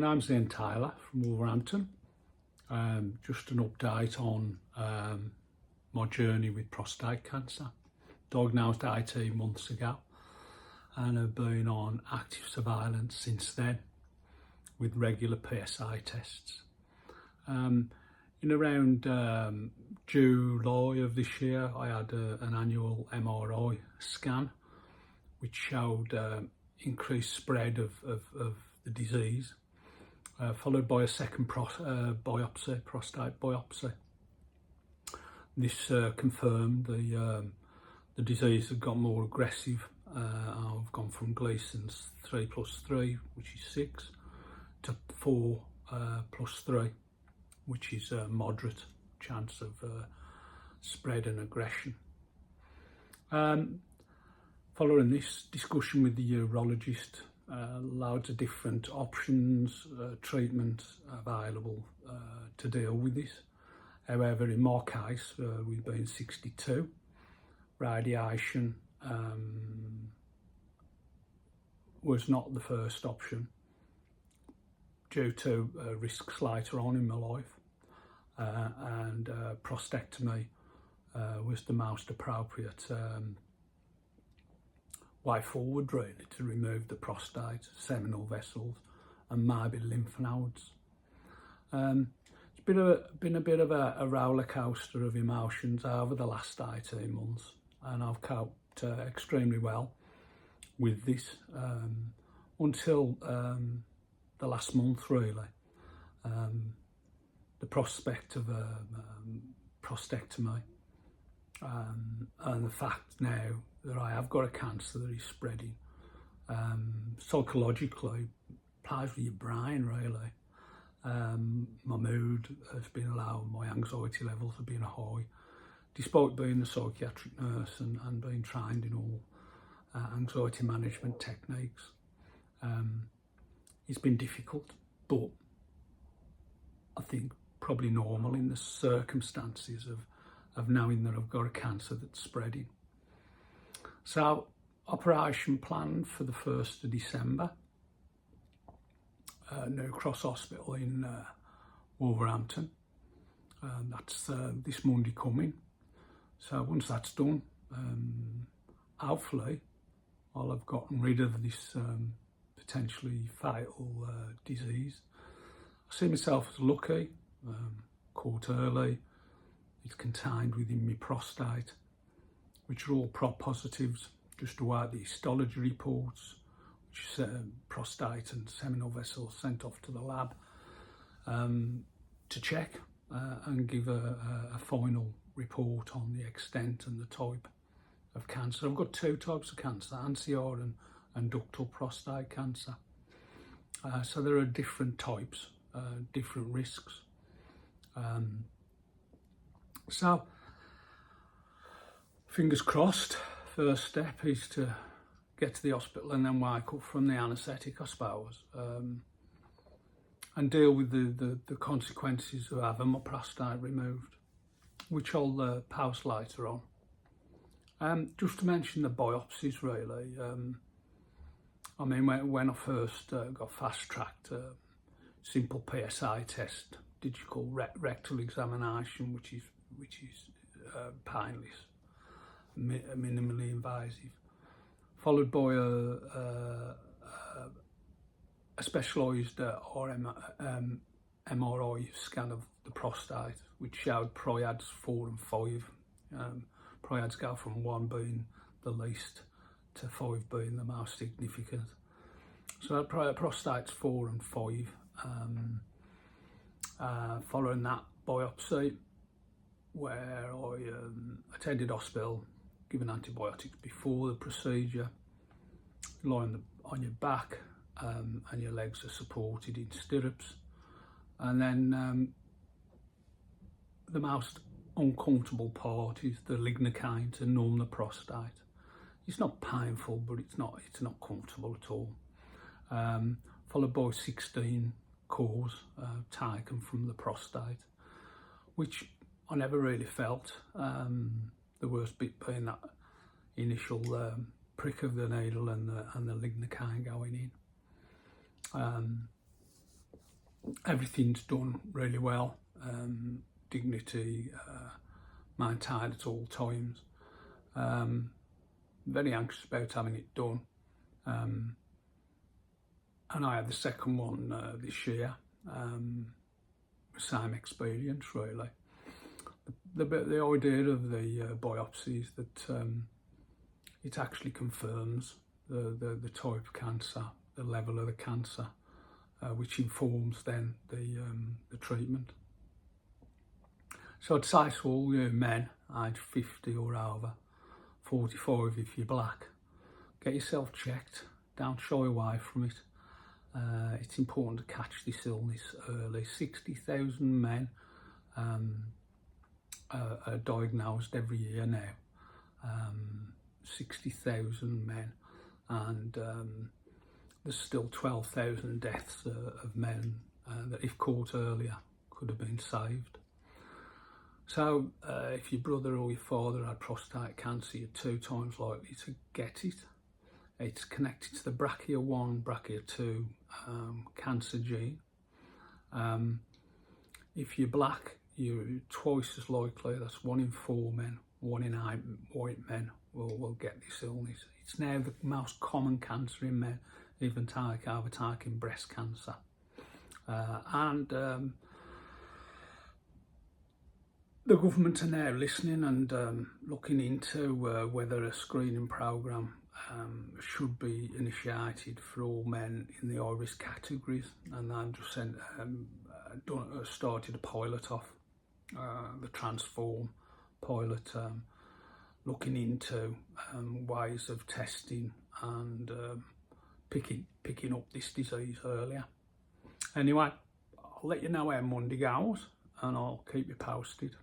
name's Ian Taylor from Wolverhampton. Just an update on my journey with prostate cancer. Diagnosed 18 months ago and have been on active surveillance since then with regular PSA tests. In around July of this year, I had an annual MRI scan which showed increased spread of the disease, followed by a second prostate biopsy. This confirmed the disease had got more aggressive. I've gone from Gleason's 3+3, which is 6, to 4+3, which is a moderate chance of spread and aggression. Following this discussion with the urologist, loads of different options, treatment available to deal with this. However, in my case, we've been 62, radiation was not the first option due to risks later on in my life, and prostatectomy was the most appropriate way forward, really, to remove the prostate, seminal vessels and maybe lymph nodes. It's been a bit of a roller coaster of emotions over the last 18 months, and I've coped extremely well with this until the last month, really. The prospect of a prostatectomy and the fact now that I have got a cancer that is spreading, psychologically plays with your brain, really. My mood has been low, my anxiety levels have been high, despite being a psychiatric nurse and being trained in all anxiety management techniques. It's been difficult, but I think probably normal in the circumstances of knowing that I've got a cancer that's spreading. So, operation planned for the 1st of December, New Cross Hospital in Wolverhampton. That's this Monday coming. So once that's done, hopefully I'll have gotten rid of this potentially fatal disease. I see myself as lucky, caught early. It's contained within my prostate, which are all prop positives, just await the histology reports, which is prostate and seminal vessels sent off to the lab to check and give a final report on the extent and the type of cancer. I've got 2 types of cancer, ancial and ductal prostate cancer. So there are different types, different risks. So, fingers crossed, first step is to get to the hospital and then wake up from the anaesthetic, I suppose, and deal with the consequences of having my prostate removed, which I'll post later on. Just to mention the biopsies, really. I mean, when I first got fast-tracked, simple PSA test, digital rectal examination, which is painless, minimally invasive, followed by a specialised MRI scan of the prostate, which showed proyads 4 and 5. Proyads go from 1 being the least to 5 being the most significant. So prostate's 4 and 5. Following that biopsy, where I attended hospital, given antibiotics before the procedure, lying on your back, and your legs are supported in stirrups, and then the most uncomfortable part is the lignocaine to numb the prostate. It's not painful, but it's not comfortable at all. Followed by 16 cores taken from the prostate, which I never really felt. The worst bit being that initial prick of the needle and the lignocaine going in. everything's done really well. Dignity maintained at all times. Very anxious about having it done. And I had the second one this year. Same experience really. The idea of the biopsy is that it actually confirms the type of cancer, the level of the cancer, which informs then the treatment. So I'd say to all men aged 50 or over, 45 if you're black, get yourself checked, don't shy away from it. It's important to catch this illness early. 60,000 men are diagnosed every year now. 60,000 men, and there's still 12,000 deaths of men that, if caught earlier, could have been saved. So if your brother or your father had prostate cancer, you're 2 times likely to get it. It's connected to the BRCA1, BRCA2 cancer gene. If you're black, you're twice as likely. That's 1 in 4 men, 1 in 8 white men will get this illness. It's now the most common cancer in men, even overtaking breast cancer. The government are now listening and looking into whether a screening programme should be initiated for all men in the high-risk categories, and I've just started a pilot off, the Transform pilot, looking into ways of testing and picking up this disease earlier. Anyway, I'll let you know how Monday goes, and I'll keep you posted.